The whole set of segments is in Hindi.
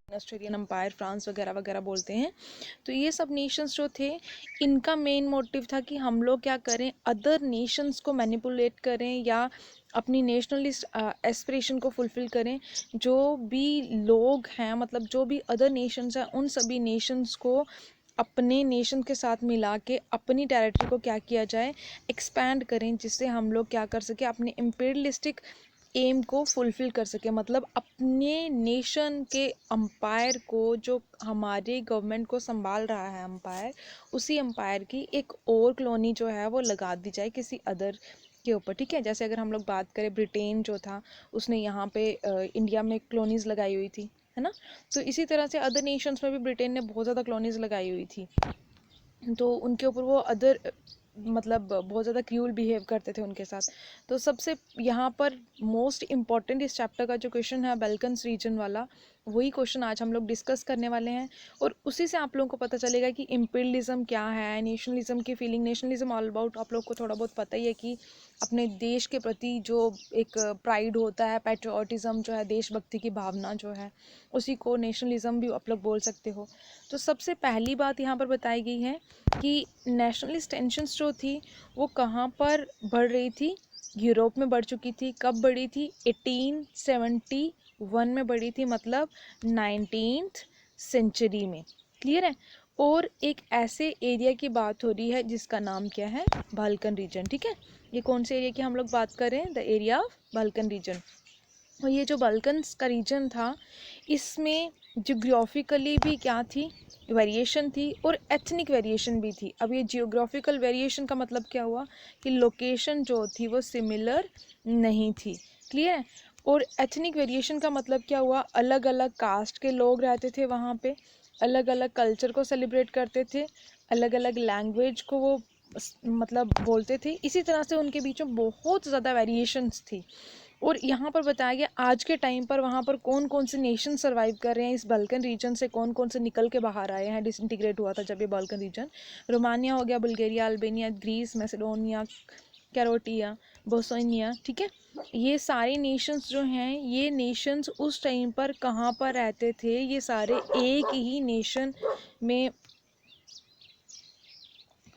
ऑस्ट्रेलियन अम्पायर, फ्रांस वगैरह वगैरह बोलते हैं। तो ये सब नेशंस जो थे, इनका मेन मोटिव था कि हम लोग क्या करें, अदर नेशंस को मैनिपुलेट करें या अपनी नेशनलिस्ट एस्पिरेशन को फुलफ़िल करें। जो भी लोग हैं, मतलब जो भी अदर नेशंस हैं, उन सभी नेशंस को अपने नेशन के साथ मिला के अपनी टेरिटरी को क्या किया जाए, एक्सपैंड करें, जिससे हम लोग क्या कर सके, अपने इम्पीरियलिस्टिक एम को फुलफ़िल कर सके। मतलब अपने नेशन के अम्पायर को, जो हमारे गवर्नमेंट को संभाल रहा है अम्पायर, उसी अम्पायर की एक और कॉलोनी जो है वो लगा दी जाए किसी अदर के ऊपर, ठीक है। जैसे अगर हम लोग बात करें, ब्रिटेन जो था उसने यहाँ पे इंडिया में कॉलोनीज़ लगाई हुई थी, है ना। तो इसी तरह से अदर नेशंस में भी ब्रिटेन ने बहुत ज़्यादा कॉलोनीज़ लगाई हुई थी, तो उनके ऊपर वो अदर मतलब बहुत ज़्यादा क्रूअल बिहेव करते थे उनके साथ। तो सबसे यहाँ पर मोस्ट इम्पॉर्टेंट इस चैप्टर का जो क्वेश्चन है बैल्कन्स रीजन वाला, वही क्वेश्चन आज हम लोग डिस्कस करने वाले हैं। और उसी से आप लोगों को पता चलेगा कि इम्पीरियलिज्म क्या है, नेशनलिज्म की फीलिंग। नेशनलिज्म ऑल अबाउट आप लोग को थोड़ा बहुत पता ही है कि अपने देश के प्रति जो एक प्राइड होता है, पैट्रियोटिज्म जो है, देशभक्ति की भावना जो है, उसी को नेशनलिज्म भी आप लोग बोल सकते हो। तो सबसे पहली बात यहाँ पर बताई गई है कि नेशनलिस्ट टेंशन्स जो थी वो कहाँ पर बढ़ रही थी, यूरोप में बढ़ चुकी थी। कब बढ़ी थी? 1871 में बढ़ी थी, मतलब 19th सेंचुरी में। क्लियर है। और एक ऐसे एरिया की बात हो रही है जिसका नाम क्या है? बाल्कन रीजन, ठीक है। ये कौन से एरिया की हम लोग बात कर रहे हैं? The area of Balkan reason. और ये जो बाल्कन्स का रीजन था, इसमें जियोग्राफिकली भी क्या थी? वेरिएशन थी, और एथनिक वेरिएशन भी थी। अब ये जियोग्राफिकल वेरिएशन का मतलब क्या हुआ कि लोकेशन जो थी वो सिमिलर नहीं थी। क्लियर है। और एथनिक वेरिएशन का मतलब क्या हुआ? अलग अलग कास्ट के लोग रहते थे वहाँ पे, अलग अलग कल्चर को सेलिब्रेट करते थे, अलग अलग लैंग्वेज को वो मतलब बोलते थे। इसी तरह से उनके बीच में बहुत ज़्यादा वेरिएशंस थी। और यहाँ पर बताया गया आज के टाइम पर वहाँ पर कौन कौन से नेशन सर्वाइव कर रहे हैं, इस बाल्कन रीजन से कौन कौन से निकल के बाहर आए हैं, डिसइंटीग्रेट हुआ था जब ये बाल्कन रीजन। रोमानिया हो गया, Bulgaria, Albania, Greece, Macedonia, Croatia, Bosnia, ठीक है। ये सारे नेशंस जो हैं, ये नेशंस उस टाइम पर कहाँ पर रहते थे? ये सारे एक ही नेशन में,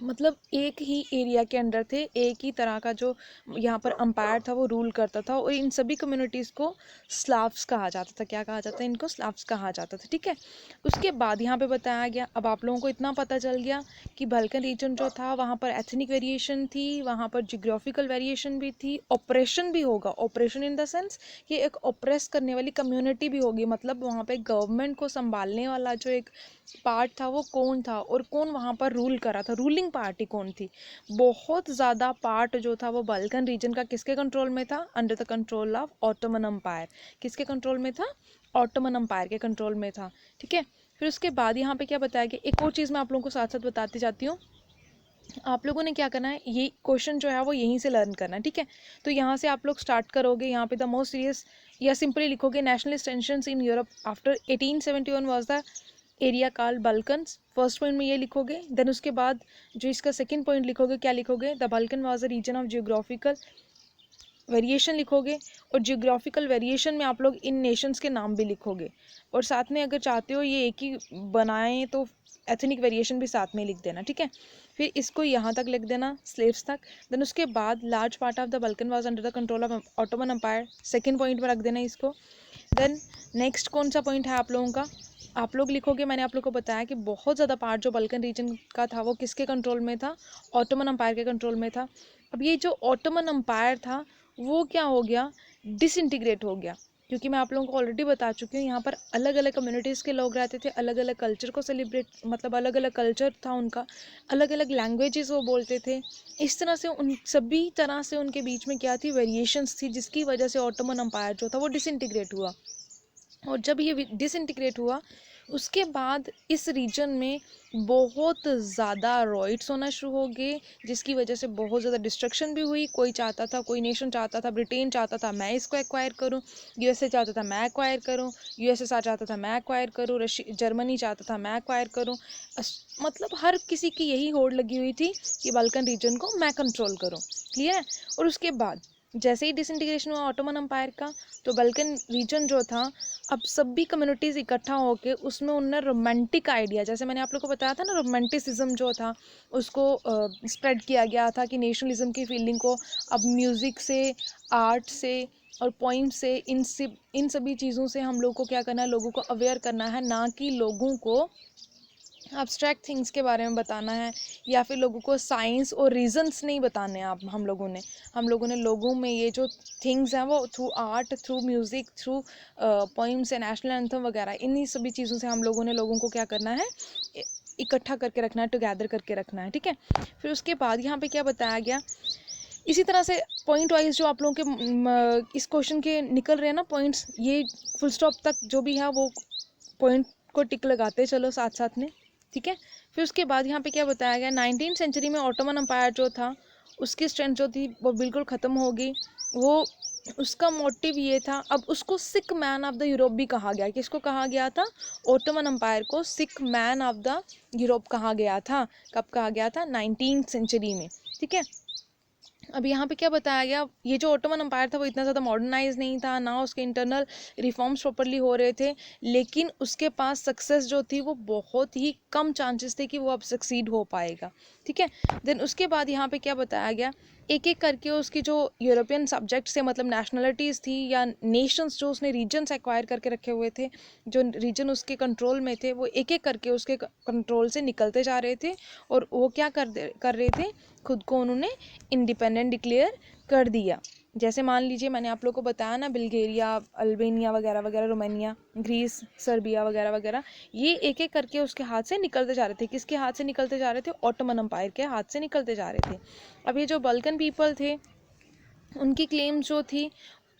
मतलब एक ही एरिया के अंडर थे, एक ही तरह का जो यहाँ पर अंपायर था वो रूल करता था। और इन सभी कम्युनिटीज़ को स्लाव्स कहा जाता था। क्या कहा जाता है? इनको स्लाव्स कहा जाता था, ठीक है। उसके बाद यहाँ पे बताया गया, अब आप लोगों को इतना पता चल गया कि बाल्कन रीजन जो था वहाँ पर एथनिक वेरिएशन थी, वहाँ पर जियोग्राफिकल वेरिएशन भी थी, ऑपरेशन भी होगा। ऑपरेशन इन द सेंस कि एक ऑपरेस करने वाली कम्युनिटी भी होगी, मतलब वहाँ पे गवर्नमेंट को संभालने वाला जो एक पार्ट था वो कौन था, और कौन वहाँ पर रूल कर रहा था, रूलिंग पार्टी कौन थी। बहुत ज़्यादा पार्ट जो था वो बाल्कन रीजन का किसके कंट्रोल में था? Under the control of Ottoman empire. किसके कंट्रोल में था? ऑटोमन अम्पायर के कंट्रोल में था, ठीक है। फिर उसके बाद यहाँ पे क्या बताया गया, एक और चीज़ मैं आप लोगों को साथ साथ बताती जाती हूँ। आप लोगों ने क्या करना है, ये क्वेश्चन जो है वो यहीं से लर्न करना है, ठीक है। तो यहाँ से आप लोग स्टार्ट करोगे, यहाँ पे द मोस्ट सीरियस, या सिंपली लिखोगे nationalist tensions in Europe after 1871 was the area called Balkans. First point में ये लिखोगे। देन उसके बाद जो इसका सेकंड पॉइंट लिखोगे, क्या लिखोगे? The Balkan was a region of geographical variation लिखोगे। और जियोग्राफिकल वेरिएशन में आप लोग इन नेशंस के नाम भी लिखोगे। और साथ में अगर चाहते हो ये एक ही बनाएं तो एथनिक वेरिएशन भी साथ में लिख देना, ठीक है। फिर इसको यहाँ तक लिख देना, स्लेव्स तक। देन उसके बाद large part of the Balkan was under the control of Ottoman empire, second point में रख देना इसको। देन नेक्स्ट कौन सा पॉइंट है आप लोगों का? आप लोग लिखोगे, मैंने आप लोग को बताया कि बहुत ज़्यादा पार्ट जो बाल्कन रीजन का था वो किसके कंट्रोल में था? ऑटोमन अम्पायर के कंट्रोल में था। अब ये जो ऑटोमन अम्पायर था वो क्या हो गया? डिसइंटीग्रेट हो गया। क्योंकि मैं आप लोगों को ऑलरेडी बता चुकी हूँ, यहाँ पर अलग अलग कम्युनिटीज़ के लोग रहते थे, अलग अलग कल्चर को सेलिब्रेट, मतलब अलग अलग कल्चर था उनका, अलग अलग लैंग्वेजेस वो बोलते थे। इस तरह से उन सभी तरह से उनके बीच में क्या थी? वेरिएशंस थी, जिसकी वजह से ऑटोमन अम्पायर जो था वो डिसइंटीग्रेट हुआ। और जब ये डिसइंटीग्रेट हुआ उसके बाद इस रीजन में बहुत ज़्यादा रॉइट्स होना शुरू हो गए, जिसकी वजह से बहुत ज़्यादा डिस्ट्रक्शन भी हुई। कोई चाहता था, कोई नेशन चाहता था, ब्रिटेन चाहता था मैं इसको एक्वायर करूं, यूएसए चाहता था मैं एक्वायर करूं, यूएसएसआर चाहता था मैं एक्वायर करूं, जर्मनी चाहता था मैं एक्वायर करूं। मतलब हर किसी की यही होड़ लगी हुई थी कि बाल्कन रीजन को मैं कंट्रोल करूं। क्लियर है। और उसके बाद जैसे ही डिसइंटीग्रेशन हुआ ऑटोमन अम्पायर का, तो बल्कन रीजन जो था, अब सभी कम्युनिटीज़ इकट्ठा होके उसमें उनने रोमांटिक आइडिया, जैसे मैंने आप लोग को बताया था ना, रोमांटिसिज्म जो था उसको स्प्रेड किया गया था कि नेशनलिज्म की फीलिंग को अब म्यूज़िक से, आर्ट से और पोइम से, इन सभी चीज़ों से हम लोग को क्या करना है, लोगों को अवेयर करना है, ना कि लोगों को अब्स्ट्रैक्ट थिंग्स के बारे में बताना है, या फिर लोगों को साइंस और रीजंस नहीं बताने हैं। आप हम लोगों ने लोगों में ये जो थिंग्स हैं वो through art, through music, through poems, national anthem वगैरह, इन्हीं सभी चीज़ों से हम लोगों ने लोगों को क्या करना है, इकट्ठा करके रखना है, टुगेदर करके रखना है, ठीक है। फिर उसके बाद यहाँ पे क्या बताया गया, इसी तरह से पॉइंट वाइज जो आप लोगों के इस क्वेश्चन के निकल रहे हैं ना पॉइंट्स, ये फुल स्टॉप तक जो भी है वो पॉइंट को टिक लगाते चलो साथ साथ में, ठीक है। फिर उसके बाद यहाँ पे क्या बताया गया, 19th सेंचुरी में ऑटोमन अम्पायर जो था उसकी स्ट्रेंथ जो थी वो बिल्कुल ख़त्म हो गई। वो उसका मोटिव ये था, अब उसको सिक मैन ऑफ द यूरोप भी कहा गया। किसको कहा गया था? ऑटोमन अम्पायर को सिक मैन ऑफ द यूरोप कहा गया था। कब कहा गया था? 19th सेंचुरी में, ठीक है। अब यहाँ पे क्या बताया गया, ये जो ऑटोमन अम्पायर था वो इतना ज़्यादा मॉडर्नाइज नहीं था, ना उसके इंटरनल रिफॉर्म्स प्रॉपरली हो रहे थे, लेकिन उसके पास सक्सेस जो थी वो बहुत ही कम चांसेस थे कि वो अब सक्सीड हो पाएगा, ठीक है। देन उसके बाद यहाँ पे क्या बताया गया, एक एक करके उसकी जो यूरोपियन सब्जेक्ट से, मतलब नेशनलिटीज़ थी या नेशंस जो उसने रीजन्स एक्वायर करके रखे हुए थे, जो रीजन उसके कंट्रोल में थे, वो एक एक करके उसके कंट्रोल से निकलते जा रहे थे, और वो क्या कर रहे थे, खुद को उन्होंने इंडिपेंडेंट डिक्लेयर कर दिया। जैसे मान लीजिए मैंने आप लोग को बताया ना, बुल्गारिया, अल्बानिया वगैरह वगैरह, रोमानिया, ग्रीस, सर्बिया वगैरह वगैरह, ये एक एक करके उसके हाथ से निकलते जा रहे थे। किसके हाथ से निकलते जा रहे थे? ऑटोमन अम्पायर के हाथ से निकलते जा रहे थे। अब ये जो बल्कन पीपल थे, उनकी क्लेम जो थी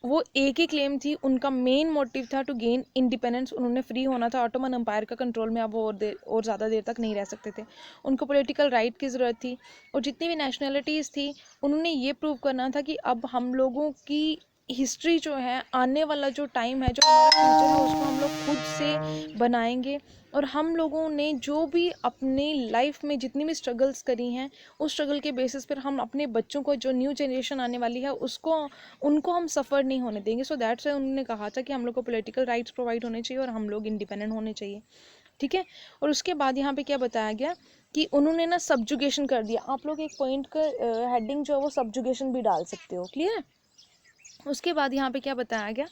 वो एक ही क्लेम थी, उनका मेन मोटिव था टू गेन इंडिपेंडेंस। उन्होंने फ्री होना था ऑटोमन अम्पायर का कंट्रोल में, अब वो और ज़्यादा देर तक नहीं रह सकते थे। उनको पॉलिटिकल राइट की ज़रूरत थी, और जितनी भी नेशनलिटीज़ थी उन्होंने ये प्रूव करना था कि अब हम लोगों की हिस्ट्री जो है, आने वाला जो टाइम है, जो हमारा फ्यूचर है, उसको हम लोग खुद से बनाएंगे। और हम लोगों ने जो भी अपनी लाइफ में जितनी भी स्ट्रगल्स करी हैं, उस स्ट्रगल के बेसिस पर हम अपने बच्चों को, जो न्यू जनरेशन आने वाली है, उसको उनको हम सफ़र नहीं होने देंगे। सो दैट्स वाई उन्होंने कहा था कि हम लोग को पॉलिटिकल राइट्स प्रोवाइड होने चाहिए और हम लोग इंडिपेंडेंट होने चाहिए, ठीक है। और उसके बाद यहाँ पे क्या बताया गया कि उन्होंने ना सब्जुगेशन कर दिया। आप लोग एक पॉइंट का हेडिंग जो है वो सब्जुगेशन भी डाल सकते हो, क्लियर है। उसके बाद यहाँ पे क्या बताया गया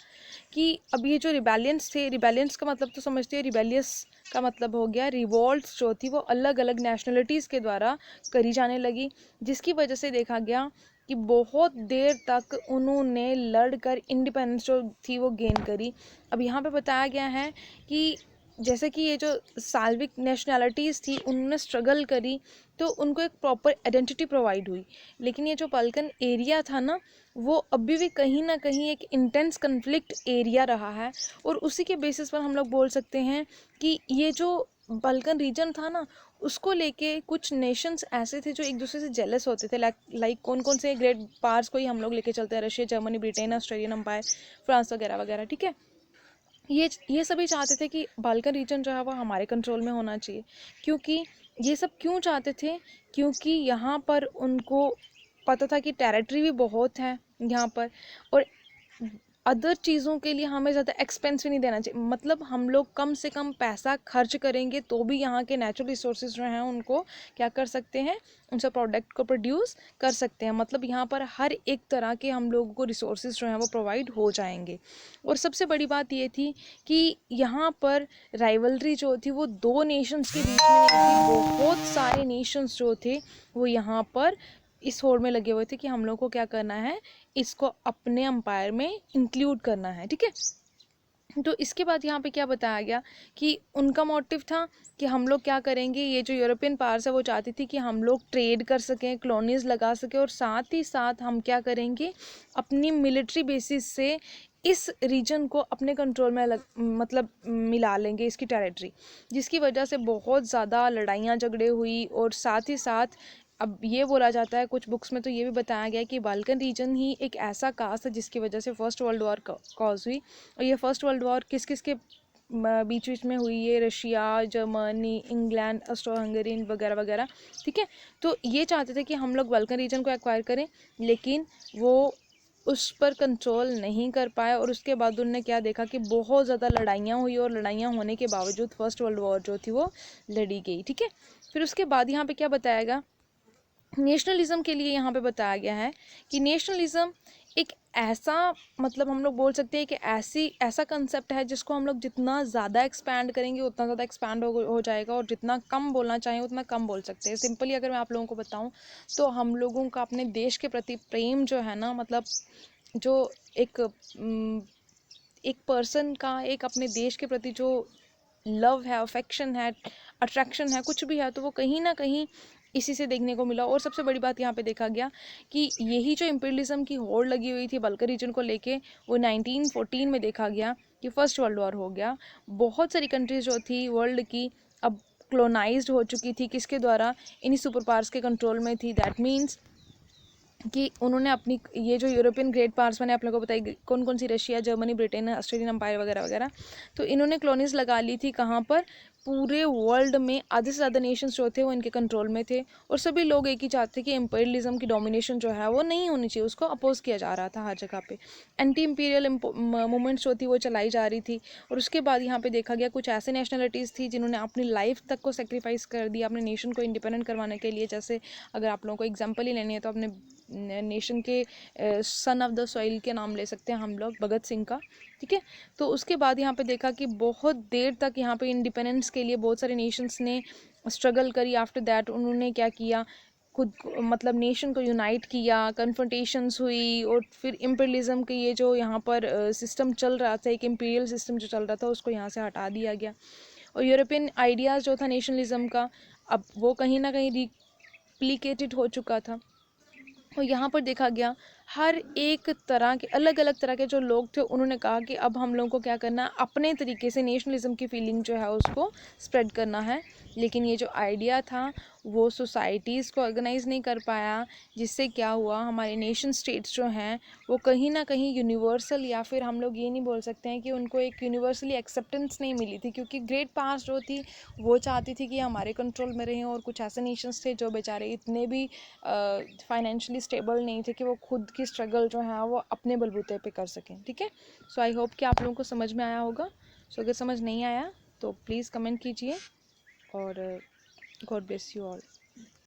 कि अब ये जो रिबेलियंस थे, रिबेलियंस का मतलब तो समझते हो, रिबेलियस का मतलब हो गया रिवॉल्ट्स जो थी वो अलग अलग नेशनलिटीज़ के द्वारा करी जाने लगी, जिसकी वजह से देखा गया कि बहुत देर तक उन्होंने लड़कर इंडिपेंडेंस जो थी वो गेन करी। अब यहाँ पे बताया गया है कि जैसे कि ये जो साल्विक नेशनैलिटीज़ थी उन्होंने स्ट्रगल करी, तो उनको एक प्रॉपर आइडेंटिटी प्रोवाइड हुई। लेकिन ये जो बल्कन एरिया था ना, वो अभी भी कहीं ना कहीं एक इंटेंस कन्फ्लिक्ट एरिया रहा है, और उसी के बेसिस पर हम लोग बोल सकते हैं कि ये जो बल्कन रीजन था ना, उसको लेके कुछ नेशंस ऐसे थे जो एक दूसरे से जेलस होते थे। लाइक कौन कौन से ग्रेट पावर्स को ही हम लोग लेके चलते हैं, Russia, Germany, Britain, Australian empire, France वगैरह वगैरह, ठीक है। ये सभी चाहते थे कि बाल्कन रीजन जो है वो हमारे कंट्रोल में होना चाहिए। क्योंकि ये सब क्यों चाहते थे? क्योंकि यहाँ पर उनको पता था कि टेरिटरी भी बहुत है यहाँ पर, और अदर चीज़ों के लिए हमें ज़्यादा एक्सपेंस भी नहीं देना चाहिए। मतलब हम लोग कम से कम पैसा खर्च करेंगे तो भी यहाँ के नेचुरल रिसोर्सेज जो हैं उनको क्या कर सकते हैं, उन सब प्रोडक्ट को प्रोड्यूस कर सकते हैं। मतलब यहाँ पर हर एक तरह के हम लोगों को रिसोर्सेज जो हैं वो प्रोवाइड हो जाएंगे। और सबसे बड़ी बात ये थी कि यहाँ पर राइवलरी जो थी वो दो नेशंस के बीच में नहीं थी, बहुत सारे नेशंस जो थे वो यहाँ पर इस होड़ में लगे हुए थे कि हम लोग को क्या करना है, इसको अपने अंपायर में इंक्लूड करना है, ठीक है। तो इसके बाद यहाँ पे क्या बताया गया कि उनका मोटिव था कि हम लोग क्या करेंगे, ये जो यूरोपियन पावर्स है वो चाहती थी कि हम लोग ट्रेड कर सकें, कॉलोनीज लगा सकें, और साथ ही साथ हम क्या करेंगे, अपनी मिलिट्री बेसिस से इस रीजन को अपने कंट्रोल में मतलब मिला लेंगे, इसकी टेरिटरी, जिसकी वजह से बहुत ज़्यादा लड़ाइयाँ झगड़े हुई। और साथ ही साथ अब ये बोला जाता है, कुछ बुक्स में तो ये भी बताया गया कि बाल्कन रीजन ही एक ऐसा कास्ट है जिसकी वजह से फर्स्ट वर्ल्ड वॉर कॉज हुई। और ये फर्स्ट वर्ल्ड वॉर किस किस के बीच बीच में हुई? ये Russia, Germany, England, Austro Hungary वगैरह वगैरह, ठीक है। तो ये चाहते थे कि हम लोग बाल्कन रीजन को एक्वायर करें, लेकिन वो उस पर कंट्रोल नहीं कर पाए, और उसके बाद उन्होंने क्या देखा कि बहुत ज़्यादा लड़ाइयाँ हुई, और लड़ाइयाँ होने के बावजूद फर्स्ट वर्ल्ड वॉर जो थी वो लड़ी गई, ठीक है। फिर उसके बाद यहाँ पे क्या बताया गया, नेशनलिज्म के लिए यहाँ पे बताया गया है कि नेशनलिज्म एक ऐसा, मतलब हम लोग बोल सकते हैं कि ऐसा कंसेप्ट है जिसको हम लोग जितना ज़्यादा एक्सपैंड करेंगे उतना ज़्यादा एक्सपैंड हो जाएगा, और जितना कम बोलना चाहें उतना कम बोल सकते हैं। सिंपली अगर मैं आप लोगों को बताऊं तो हम लोगों का अपने देश के प्रति प्रेम जो है ना, मतलब जो एक एक पर्सन का एक अपने देश के प्रति जो लव है, अफेक्शन है, अट्रैक्शन है, कुछ भी है, तो वो कहीं ना कहीं इसी से देखने को मिला। और सबसे बड़ी बात यहाँ पे देखा गया कि यही जो इम्पीरियलिज्म की होड़ लगी हुई थी बल्कन रीजन को लेके, वो 1914 में देखा गया कि फर्स्ट वर्ल्ड वॉर हो गया। बहुत सारी कंट्रीज जो थी वर्ल्ड की अब क्लोनाइज्ड हो चुकी थी, किसके द्वारा, इन्हीं सुपर पावर्स के कंट्रोल में थी। दैट मीन्स कि उन्होंने अपनी ये जो यूरोपियन ग्रेट पावर्स, मैंने आप लोगों को बताई कौन कौन सी, Russia, Germany, Britain, Australian empire वगैरह वगैरह, तो इन्होंने कॉलोनीज लगा ली थी कहाँ पर, पूरे वर्ल्ड में आधे से ज़्यादा नेशंस जो थे वो इनके कंट्रोल में थे। और सभी लोग एक ही चाहते थे कि इम्पीरियलिज्म की डोमिनेशन जो है वो नहीं होनी चाहिए, उसको अपोज किया जा रहा था हर जगह पे। एंटी इम्पीरियल मूवमेंट्स जो थी वो चलाई जा रही थी। और उसके बाद यहाँ पे देखा गया कुछ ऐसे नेशनलिटीज़ थी जिन्होंने अपनी लाइफ तक को सेक्रीफाइस कर दिया अपने नेशन को इंडिपेंडेंट करवाने के लिए। जैसे अगर आप लोगों को एग्जाम्पल ही लेनी है तो अपने नेशन के सन ऑफ द सॉइल के नाम ले सकते हैं हम लोग, भगत सिंह का, ठीक है। तो उसके बाद यहाँ पे देखा कि बहुत देर तक यहाँ पे इंडिपेंडेंस के लिए बहुत सारे नेशंस ने स्ट्रगल करी। आफ्टर दैट उन्होंने क्या किया, खुद मतलब नेशन को यूनाइट किया, कन्फ्रंटेशंस हुई, और फिर इम्पीरियलिज्म के ये जो यहाँ पर सिस्टम चल रहा था, एक इम्पीरियल सिस्टम जो चल रहा था, उसको यहाँ से हटा दिया गया। और यूरोपियन आइडियाज़ जो था नेशनलिज्म का, अब वो कहीं ना कहीं रिप्लिकेटेड हो चुका था। और यहाँ पर देखा गया हर एक तरह के अलग अलग तरह के जो लोग थे, उन्होंने कहा कि अब हम लोगों को क्या करना है, अपने तरीके से नेशनलिज्म की फीलिंग जो है उसको स्प्रेड करना है। लेकिन ये जो आइडिया था वो सोसाइटीज़ को ऑर्गेनाइज नहीं कर पाया, जिससे क्या हुआ, हमारे नेशन स्टेट्स जो हैं वो कहीं ना कहीं यूनिवर्सल, या फिर हम लोग ये नहीं बोल सकते हैं कि उनको एक यूनिवर्सली एक्सेप्टेंस नहीं मिली थी, क्योंकि ग्रेट पास्ट जो थी वो चाहती थी कि हमारे कंट्रोल में रहें। और कुछ ऐसे नेशंस थे जो बेचारे इतने भी फाइनेंशियली स्टेबल नहीं थे कि वो खुद की स्ट्रगल जो है वो अपने बलबूते पे कर सकें, ठीक है। सो आई होप कि आप लोगों को समझ में आया होगा। सो अगर समझ नहीं आया तो प्लीज़ कमेंट कीजिए, और गॉड ब्लेस यू ऑल।